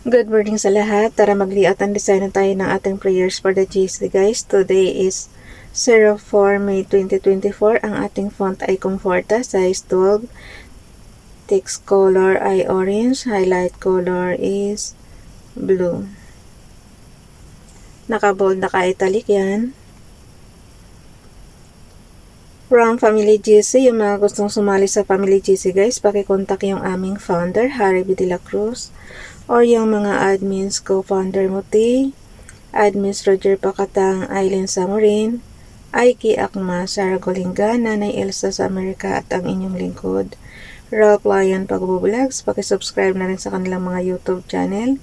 Good morning sa lahat. Tara mag-layout and design na tayo ng ating prayers for the GC guys. Today is 04 May 2024. Ang ating font ay Comforta, size 12. Text color ay orange. Highlight color is blue. Naka-bold, naka-italic yan. From Family GC, yung mga gustong sumali sa Family GC guys, pakikontak yung aming founder, Harry B. De La Cruz, or yung mga admins, co-founder Muti, admins Roger Pacatang, Aileen Samorin, Aiki Akma, Sarah Golinga, Nanay Elsa sa Amerika, at ang inyong lingkod, Ralph Lion Pagbo-Vlogs. Pakisubscribe na rin sa kanilang mga YouTube channel.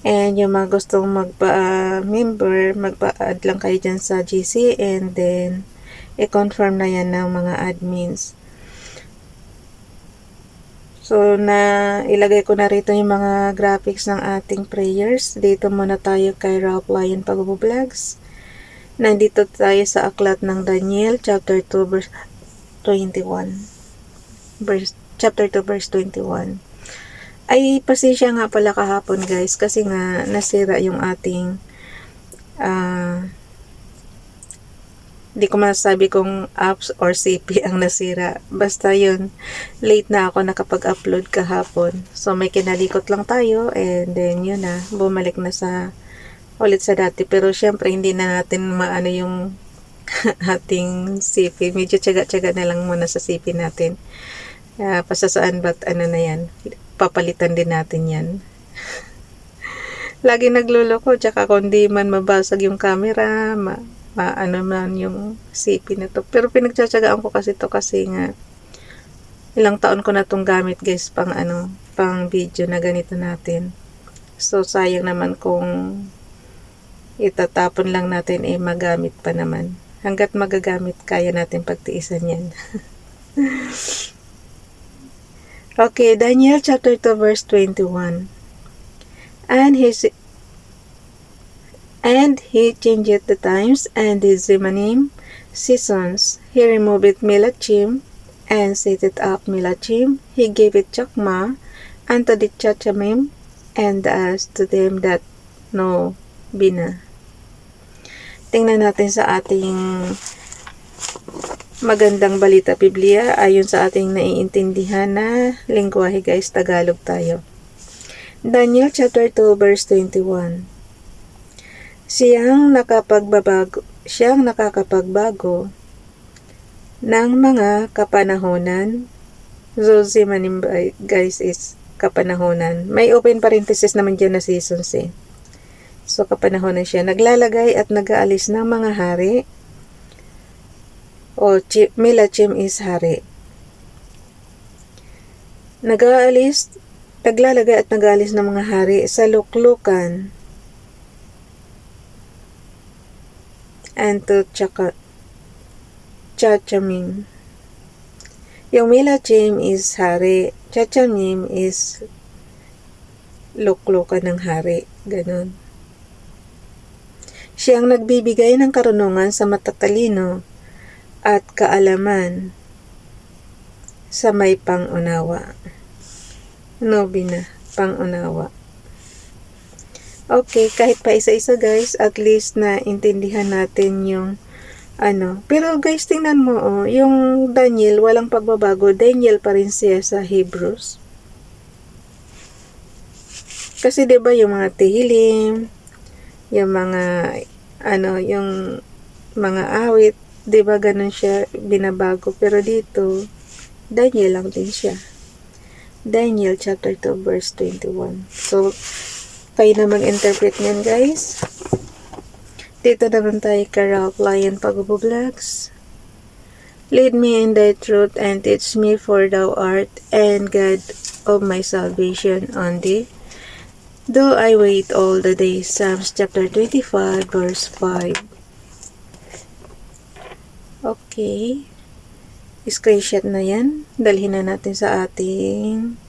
And yung mga gustong magpa-member, magpa-add lang kayo dyan sa GC, and then i-confirm na yan ng mga admins. So, ilagay ko na rito yung mga graphics ng ating prayers. Dito muna tayo kay Ralph Lion Pagbo-Vlogs. Nandito tayo sa aklat ng Daniel, chapter 2, verse 21. Chapter 2, verse 21. Ay, pasensya nga pala kahapon guys, kasi nga nasira yung ating di ko masasabi kung apps or CP ang nasira. Basta yun, late na ako nakapag-upload kahapon. So, may kinalikot lang tayo, and then yun na, bumalik na ulit sa dati. Pero syempre, hindi na natin maano yung ating CP. Medyo tsaga-tsaga na lang muna sa CP natin. Pasasaan ba't ano na yan? Papalitan din natin yan. Lagi nagluloko, tsaka kung di man mabasag yung camera, ano man yung CP na to. Pero pinagtsatsagaan ko kasi to, kasi nga ilang taon ko na tong gamit guys, pang video na ganito natin. So sayang naman kung itatapon lang natin, magamit pa naman. Hanggat magagamit, kaya natin pagtiisan yan. Okay, Daniel chapter 2 verse 21. And he changed the times and the Zemanim seasons. He removed Melachim and set it up Melachim. He gave it Chakma unto the Chachamim, and as to them that know Bina. Tingnan natin sa ating magandang balita Biblia ayon sa ating naiintindihan na lengguwahe guys. Tagalog tayo. Daniel chapter 2 verse 21. Siyang nakakapagbago ng mga kapanahonan. Zemanim guys is kapanahonan. May open parenthesis naman dyan na seasons eh. So kapanahonan siya. Naglalagay at nag-aalis ng mga hari. O Melachim is hari. Naglalagay at nag-aalis ng mga hari sa luklukan and to Chachamim. Yung Melachim is hari, Chachamim is luklukan ng hari. Ganon. Siyang nagbibigay ng karunungan sa matatalino at kaalaman sa may pangunawa. Nobina, pangunawa. Okay, kahit pa isa-isa guys, at least na intindihan natin yung Pero guys, tingnan mo yung Daniel, walang pagbabago. Daniel pa rin siya sa Hebrews. Kasi 'di ba yung mga Tehillim, yung mga yung mga awit, 'di ba ganun siya binabago, pero dito Daniel lang din siya. Daniel chapter 2 verse 21. So kayo na mag-interpret niyan guys. Dito naman tayo kay Ralph Lion Pagbo-Vlogs. Lead me in thy truth and teach me, for thou art and God of my salvation. On thee do I wait all the days. Psalms chapter 25 verse 5. Okay. Screenshot na yan. Dalhin na natin sa ating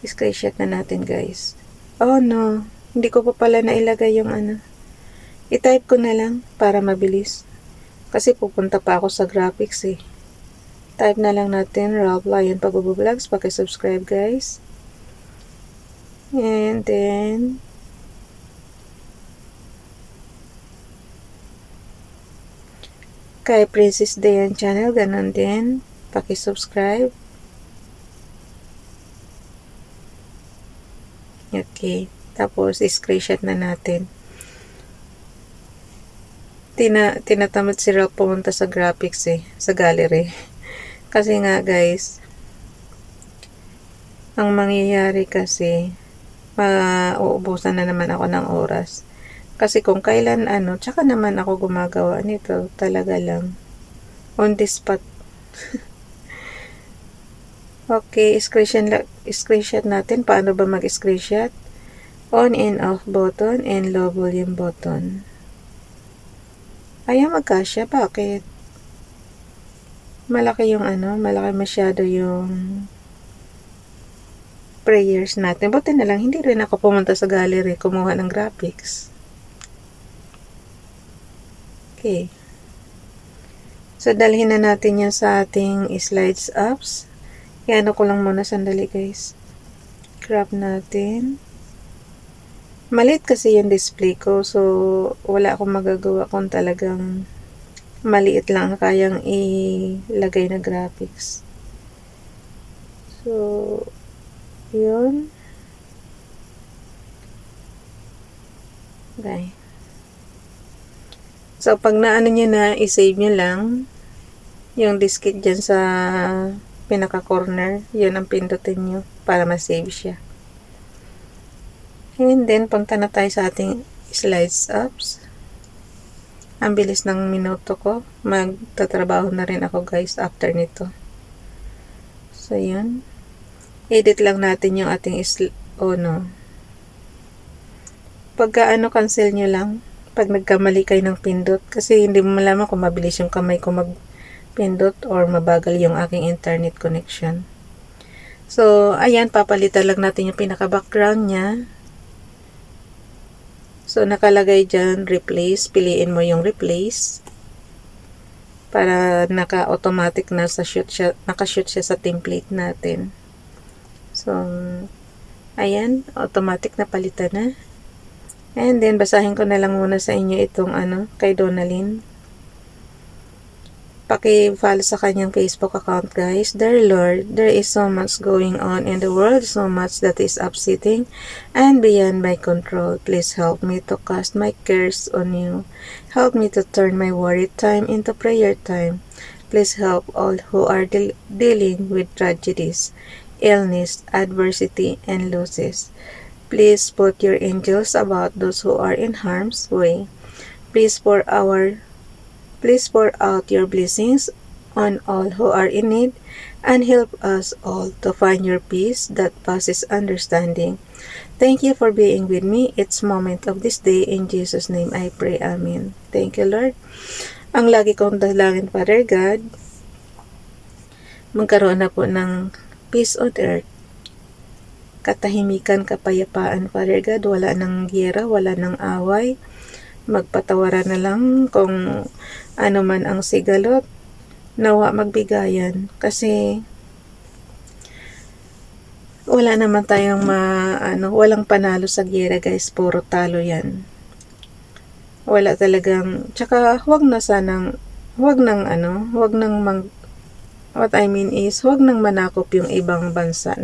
screenshot na natin guys. Oh no, hindi ko pa pala nailagay yung i-type ko na lang para mabilis, kasi pupunta pa ako sa graphics eh. Type na lang natin Ralph Lion Pagbo-Vlogs. Paki-subscribe guys. And then kay Princess Dayan Channel, ganun din. Paki-subscribe. Okay. Tapos, screenshot na natin. Tinatamad si Ralph pumunta sa graphics sa gallery. Kasi nga guys, ang mangyayari kasi, mauubusan na naman ako ng oras. Kasi kung kailan tsaka naman ako gumagawa nito, talaga lang. On the spot. Okay, screenshot natin. Paano ba mag-screenshot? On and off button and low volume button. Ayaw magkasya. Bakit? Malaki yung malaki masyado yung prayers natin. Buti na lang, hindi rin ako pumunta sa gallery kumuha ng graphics. Okay. So, dalhin na natin yan sa ating slides apps. Yan ko lang muna sandali guys. Crop natin. Maliit kasi yung display ko. So, wala akong magagawa kung talagang maliit lang kayang ilagay na graphics. So, yun. Okay. So, pag naano nyo na, isave nyo lang yung diskette dyan sa pinaka-corner. Yun ang pindutin nyo para ma-save siya. And then, punta na tayo sa ating slides apps. Ang bilis ng minuto ko. Magtatrabaho na rin ako guys after nito. So, yun. Edit lang natin yung ating Pagka cancel nyo lang. Pag nagkamali kayo ng pindot. Kasi hindi mo malaman kung mabilis yung kamay ko magpindot or mabagal yung aking internet connection. So, ayan, papalitan lang natin yung pinaka-background niya. So, nakalagay dyan, replace. Piliin mo yung replace. Para naka-automatic na nakashoot siya sa template natin. So, ayan, automatic na palitan na. And then, basahin ko na lang muna sa inyo itong kay Donalyn. Paki-follow sa kanyang Facebook account, guys. Dear Lord, there is so much going on in the world, so much that is upsetting and beyond my control. Please help me to cast my cares on you. Help me to turn my worried time into prayer time. Please help all who are dealing with tragedies, illness, adversity, and losses. Please put your angels about those who are in harm's way. Please pour out your blessings on all who are in need, and help us all to find your peace that passes understanding. Thank you for being with me each moment of this day. In Jesus' name I pray. Amen. Thank you, Lord. Ang lagi kong dalangin, Father God, magkaroon na po ng peace on earth. Katahimikan, kapayapaan, Father God. Wala nang giyera, wala nang away. Magpatawaran na lang kung ano man ang sigalot. Nawa magbigayan. Kasi wala naman tayong walang panalo sa giyera guys. Puro talo yan. Wala talagang, tsaka wag nang what I mean is, wag nang manakop yung ibang bansa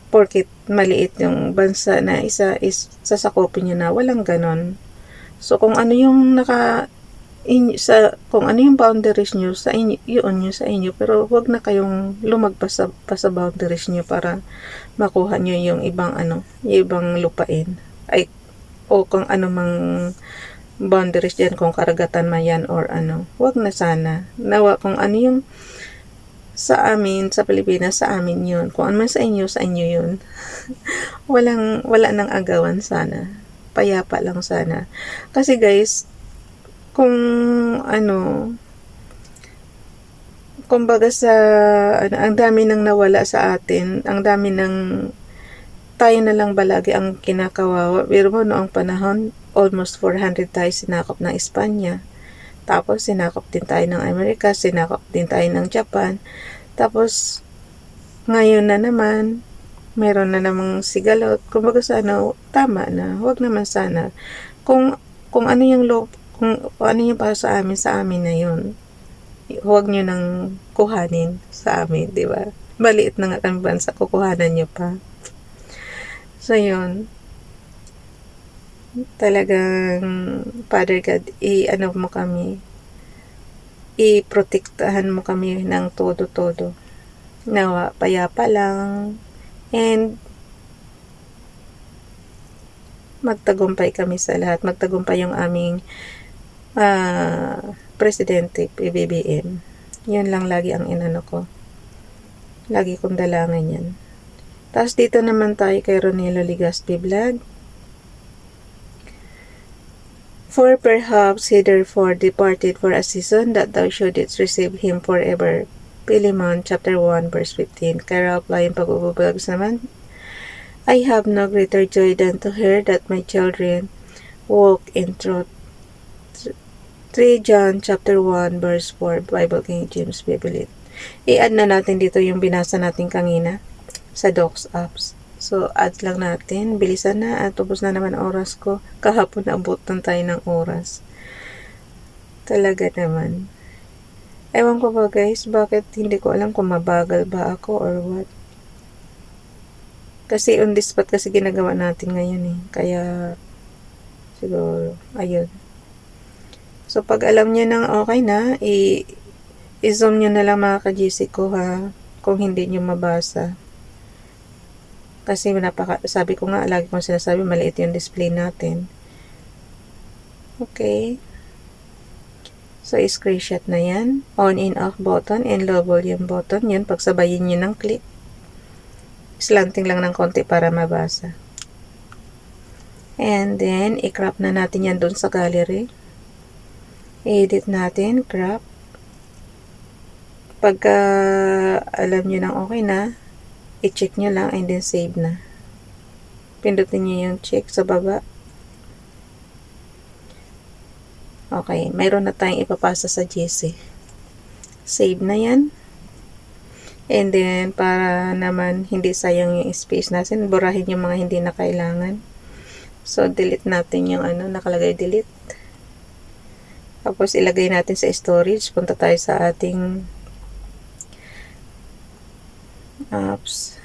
porkit maliit yung bansa na isa is sasakopin nyo na, walang ganon. So, kung ano yung kung ano yung boundaries nyo sa inyo, yun nyo sa inyo, pero wag na kayong lumagpas sa boundaries nyo para makuha nyo yung ibang ibang lupain. O kung ano mang boundaries dyan, kung karagatan man yan or wag na sana. Nawa kung ano yung sa amin, sa Pilipinas, sa amin yun. Kung ano man sa inyo yun. Wala nang agawan sana. Payapa lang sana. Kasi guys, kung kumbaga ang dami nang nawala sa atin, ang dami nang tayo na lang balagi ang kinakawawa. Pero mo noong panahon, almost 400 tayo sinakop ng Espanya. Tapos, sinakop din tayo ng Amerika, sinakop din tayo ng Japan. Tapos, ngayon na naman, meron na namang sigalot. Kumbaga sana, tama na. Huwag naman sana. Kung ano yung kung ano yung para sa amin na yun. Huwag nyo nang kuhanin sa amin, di ba? Maliit na nga ang bansa, kukuhanan nyo pa. So, yun. Talagang, Father God, i-ano mo kami, i-protektahan mo kami ng todo-todo. Nawa, payapa lang, and magtagumpay kami sa lahat. Magtagumpay yung aming presidente, PBBM. Yun lang lagi ang inano ko. Lagi kong dalangan yan. Tapos dito naman tayo kay Ronelo Ligaspi Vlog. For perhaps he therefore departed for a season that thou shouldest receive him forever. Philemon chapter 1 verse 15. Kay Ralph Lyon Pag-ububulags naman, I have no greater joy than to hear that my children walk in truth. 3 John chapter 1 verse 4 Bible King James Bible. I-add na natin dito yung binasa natin kanina sa Docs Apps. So, add lang natin. Bilisan na at ubos na naman oras ko. Kahapon naabutan tayo ng oras. Talaga naman. Ewan ko ba guys, bakit hindi ko alam kung mabagal ba ako or what. Kasi on the spot kasi ginagawa natin ngayon eh. Kaya, siguro, ayun. So, pag alam nyo nang okay na, i-zoom nyo na lang mga ka-GC ko ha. Kung hindi nyo mabasa. Kasi sabi ko nga, lagi kong sinasabi, maliit yung display natin. Okay. So, screenshot na yan. On and off button and low volume button. Yun, pagsabayin nyo ng click. Slanting lang ng konti para mabasa. And then, i-crop na natin yan doon sa gallery. I-edit natin, crop. Pagka alam nyo nang okay na, i-check nyo lang and then save na. Pindutin nyo yung check sa baba. Okay, mayroon na tayong ipapasa sa GC. Save na yan. And then, para naman hindi sayang yung space natin, burahin yung mga hindi na kailangan. So, delete natin yung nakalagay delete. Tapos, ilagay natin sa storage. Punta tayo sa ating apps.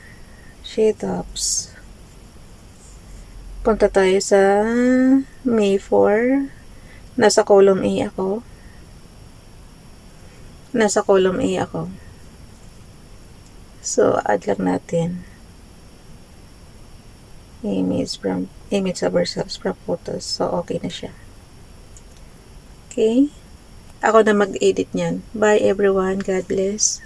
Sheet apps. Punta tayo sa May 4. Nasa column A ako. So, add lang natin. Image of ourselves from photos. So, okay na siya. Okay. Ako na mag-edit niyan. Bye everyone. God bless.